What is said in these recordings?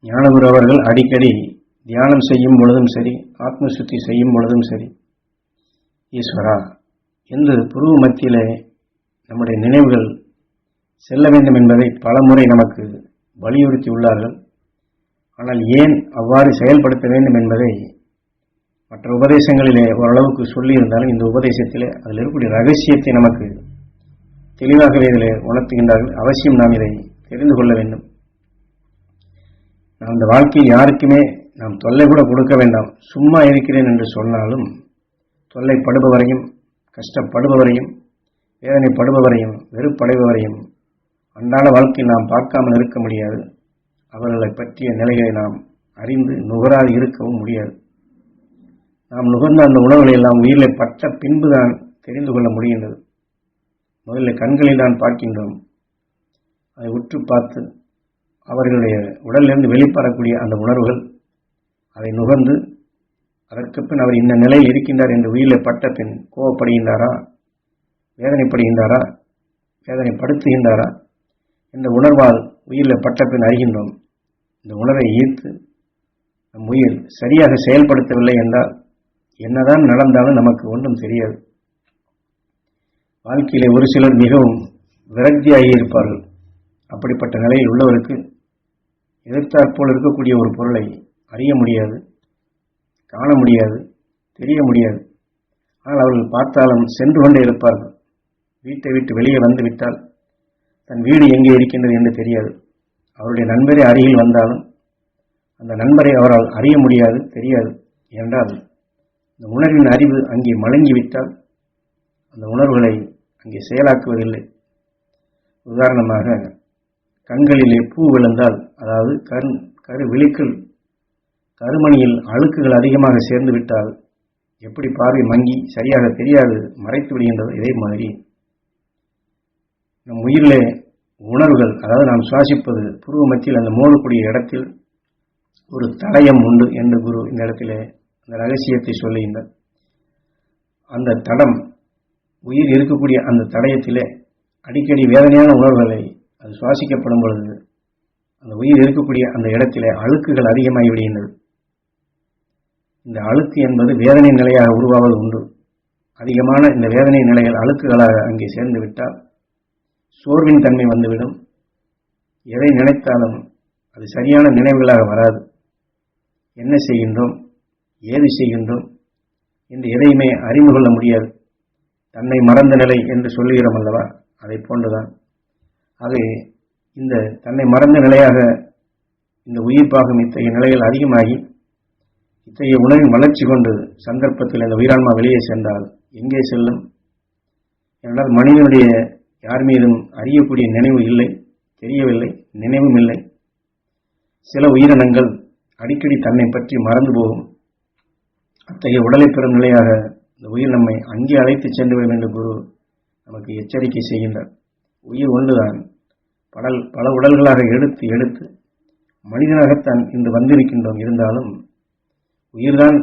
ஞானகுரு அவர்கள் அடிக்கடி தியானம் செய்யும் பொழுதும் சரி, ஆத்ம சுத்தி செய்யும் பொழுதும் சரி, ஈஸ்வரா என்று புருவ மத்தியிலே நம்முடைய நினைவுகள் செல்ல வேண்டும் என்பதை பல முறை நமக்கு வலியுறுத்தி உள்ளார்கள். ஆனால் ஏன் அவ்வாறு செயல்படுத்த வேண்டும் என்பதை மற்ற உபதேசங்களிலே ஓரளவுக்கு சொல்லியிருந்தாலும் இந்த உபதேசத்திலே அதில் இருக்கக்கூடிய ரகசியத்தை நமக்கு தெளிவாகவே இதில் உணர்த்துகின்றார்கள். அவசியம் நாம் இதை தெரிந்து கொள்ள வேண்டும். நாம் இந்த வாழ்க்கையில் யாருக்குமே நாம் தொல்லை கூட கொடுக்க வேண்டாம். சும்மா இருக்கிறேன் என்று சொன்னாலும் தொல்லைப்படுபவரையும், கஷ்டப்படுபவரையும், வேதனைப்படுபவரையும், வெறுப்படைபவரையும் அன்றாட வாழ்க்கையில் நாம் பார்க்காமல் இருக்க முடியாது. அவர்களை பற்றிய நிலைகளை நாம் அறிந்து நுகராது இருக்கவும் முடியாது. நாம் நுகர்ந்த அந்த உணவுகளை எல்லாம் உயிரில் பட்ட பின்புதான் தெரிந்து கொள்ள முடிகின்றது. முதல்ல கண்களில் தான் பார்க்கின்றோம். அதை உற்று பார்த்து அவர்களுடைய உடலிலிருந்து வெளிப்படக்கூடிய அந்த உணர்வுகள் அதை நுகர்ந்து அதற்கு பின் அவர் இந்த நிலையில் இருக்கின்றார் என்று உயிரில் பட்ட பின் கோபப்படுகின்றாரா, வேதனைப்படுகின்றாரா, வேதனைப்படுத்துகின்றாரா என்ற உணர்வால் உயிரில் பட்ட பின் அறிகின்றோம். இந்த உணர்வை ஈர்த்து நம் உயிர் சரியாக செயல்படுத்தவில்லை என்றால் என்னதான் நடந்தாலும் நமக்கு ஒன்றும் தெரியாது. வாழ்க்கையிலே ஒரு சிலர் மிகவும் விரக்தியாகி இருப்பார்கள். அப்படிப்பட்ட நிலையில் உள்ளவருக்கு எதிர்த்தாற்போல் இருக்கக்கூடிய ஒரு பொருளை அறிய முடியாது, காண முடியாது, தெரிய முடியாது. ஆனால் அவர்கள் பார்த்தாலும் சென்று கொண்டே இருப்பார்கள். வீட்டை விட்டு வெளியே வந்து விட்டால் தன் வீடு எங்கே இருக்கின்றது என்று தெரியாது. அவருடைய நண்பரே அருகில் வந்தாலும் அந்த நண்பரை அவரால் அறிய முடியாது, தெரியாது. என்றால் இந்த உணர்வின் அறிவு அங்கே மழுங்கிவிட்டால் அந்த உணர்வுகளை அங்கே செயலாக்குவதில்லை. உதாரணமாக கண்களிலே பூ விழுந்தால், அதாவது கரு விழிக்குள் கருமணியில் அழுக்குகள் அதிகமாக சேர்ந்து விட்டால் எப்படி பார்வை மங்கி சரியாக தெரியாது, மறைத்து விடுகின்றது. இதே மாதிரி நம் உயிரிலே உணர்வுகள், அதாவது நாம் சுவாசிப்பது புருவ மத்தியில் அந்த மோதக்கூடிய இடத்தில் ஒரு தடயம் உண்டு என்று குரு இந்த இடத்திலே அந்த ரகசியத்தை சொல்லுகின்றார். அந்த தடம், உயிர் இருக்கக்கூடிய அந்த தடயத்திலே அடிக்கடி வேதனையான உணர்வுகளை அது சுவாசிக்கப்படும் பொழுது அந்த உயிர் இருக்கக்கூடிய அந்த இடத்திலே அழுக்குகள் அதிகமாகி விடுகின்றது. இந்த அழுக்கு என்பது வேதனை நிலையாக உருவாவது உண்டு. அதிகமான இந்த வேதனை நிலைகள் அழுக்குகளாக அங்கே சேர்ந்து விட்டால் சோர்வின் தன்மை வந்துவிடும். எதை நினைத்தாலும் அது சரியான நினைவுகளாக வராது. என்ன செய்கின்றோம், ஏது செய்கின்றோம் என்று எதையுமே அறிந்து கொள்ள முடியாது. தன்னை மறந்த நிலை என்று சொல்லுகிறோம் அல்லவா, அதை போன்றுதான். ஆகவே இந்த தன்னை மறந்த நிலையாக இந்த உயிர் பாகம் இத்தகைய நிலைகள் அதிகமாகி இத்தகைய உணவின் வளர்ச்சி கொண்டு சந்தர்ப்பத்தில் இந்த உயிரான்மா வெளியே சென்றால் எங்கே செல்லும்? என்றால் மனிதனுடைய யார் மீதும் அறியக்கூடிய நினைவு இல்லை, தெரியவில்லை, நினைவும் இல்லை. சில உயிரினங்கள் அடிக்கடி தன்னை பற்றி மறந்து போகும். அத்தகைய உடலை பெறும் நிலையாக இந்த உயிர் நம்மை அங்கே அழைத்து சென்றுவிடும் என்று குரு நமக்கு எச்சரிக்கை செய்கின்றார். உயிர் ஒன்றுதான் பல உடல்களாக எடுத்து எடுத்து மனிதனாகத்தான் இன்று வந்திருக்கின்றோம். இருந்தாலும் உயிர்தான்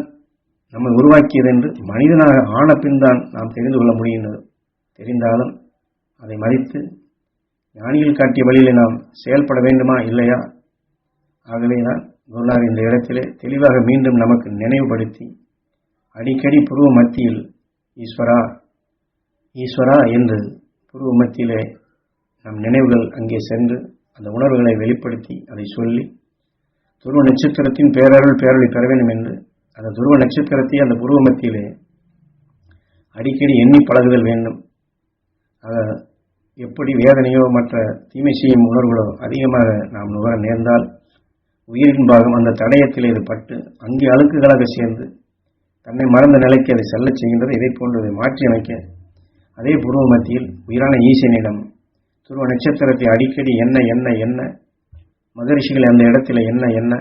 நம்மை உருவாக்கியது என்று மனிதனாக ஆன பின் தான் நாம் தெரிந்து கொள்ள முடிகின்றது. தெரிந்தாலும் அதை மதித்து ஞானிகள் காட்டிய வழியிலே நாம் செயல்பட வேண்டுமா இல்லையா? ஆகவேதான் குருநாதர் இந்த இடத்திலே தெளிவாக மீண்டும் நமக்கு நினைவுபடுத்தி அடிக்கடி புருவ மத்தியில் ஈஸ்வரா ஈஸ்வரா என்று புருவ மத்தியிலே நம் நினைவுகள் அங்கே சென்று அந்த உணர்வுகளை வெளிப்படுத்தி அதை சொல்லி துருவ நட்சத்திரத்தின் பேரொளி பெற வேண்டும் என்று அந்த துருவ நட்சத்திரத்தை அந்த புருவ மத்தியிலே அடிக்கடி எண்ணி பழகுதல் வேண்டும். எப்படி வேதனையோ மற்ற தீமை செய்யும் உணர்வுகளோ அதிகமாக நாம் நுகர நேர்ந்தால் உயிரின் பாகம் அந்த தடயத்தில் இது பட்டு அங்கே அழுக்குகளாக சேர்ந்து தன்னை மறந்த நிலைக்கு அதை செல்ல செய்கின்றது. இதை போன்றதை மாற்றி அமைக்க அதே புருவ மத்தியில் உயிரான ஈசனிடம் துருவ நட்சத்திரத்தை அடிக்கடி என்ன என்ன என்ன மகரிஷிகளை அந்த இடத்துல என்ன என்ன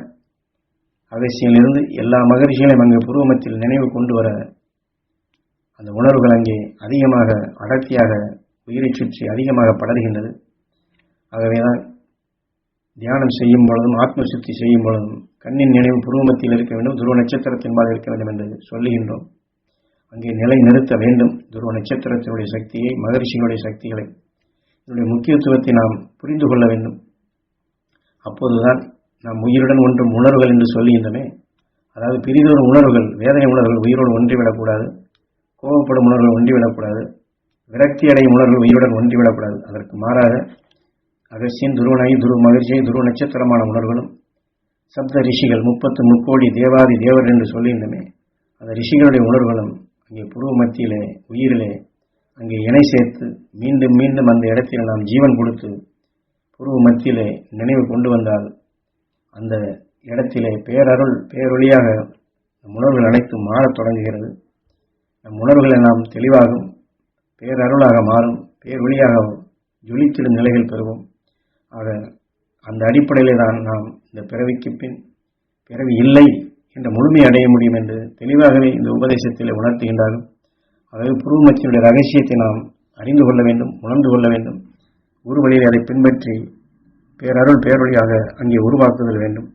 அகசியிலிருந்து எல்லா மகரிஷிகளையும் அங்கே புருவ மத்தியில் நினைவு கொண்டு வர அந்த உணர்வுகள் அங்கே அதிகமாக அடர்த்தியாக உயிரை சுற்றி அதிகமாக படர்கின்றது. ஆகவேதான் தியானம் செய்யும் பொழுதும் ஆத்ம சுத்தி செய்யும் பொழுதும் கண்ணின் நினைவு புருவமத்தில் இருக்க வேண்டும், துருவ நட்சத்திரத்தின் பால் இருக்க வேண்டும் என்று சொல்லுகின்றோம். அங்கே நிலை நிறுத்த வேண்டும். துருவ நட்சத்திரத்தினுடைய சக்தியை, மகரிஷிகளுடைய சக்திகளை, இதனுடைய முக்கியத்துவத்தை நாம் புரிந்து கொள்ள வேண்டும். அப்போதுதான் நாம் உயிருடன் ஒன்றும் உணர்வுகள் என்று சொல்லுகின்றமே, அதாவது பிரிதொரு உணர்வுகள், வேதனை உணர்வுகள் உயிரோடு ஒன்றிவிடக்கூடாது, கோபப்படும் உணர்வுகள் ஒன்றிவிடக்கூடாது, விரக்தி அடையும் உணர்வுகள் உயிருடன் ஒன்றிவிடக்கூடாது. அதற்கு மாறாக அகசியன், துருவனை, துருவ மகிழ்ச்சியை, துருவ நட்சத்திரமான உணர்வுகளும், சப்த ரிஷிகள் 30 முக்கோடி தேவாதி தேவர் என்று சொல்லுகின்றமே, அந்த ரிஷிகளுடைய உணர்வுகளும் அங்கே புருவ மத்தியிலே உயிரிலே அங்கே இணை சேர்த்து மீண்டும் மீண்டும் அந்த இடத்தில் நாம் ஜீவன் கொடுத்து புருவ மத்தியிலே நினைவு கொண்டு வந்தால் அந்த இடத்திலே பேரருள் பேரொழியாக நம் உணர்வுகள் அனைத்தும் மாறத் தொடங்குகிறது. நம் உணர்வுகளை நாம் தெளிவாகும், பேரருளாக மாறும், பேரொழியாக ஜொலித்திடும் நிலைகள் பெறுவோம். ஆக அந்த அடிப்படையிலே தான் நாம் இந்த பிறவிக்கு பின் பிறவி இல்லை என்ற முழுமை அடைய முடியும் என்று தெளிவாகவே இந்த உபதேசத்தில் உணர்த்துகின்றார்கள். அதாவது புருவமத்தினுடைய ரகசியத்தை நாம் அறிந்து கொள்ள வேண்டும், உணர்ந்து கொள்ள வேண்டும். குரு வழியில் அதை பின்பற்றி பேரருள் பேரொழியாக அங்கே உருவாக்குதல் வேண்டும்.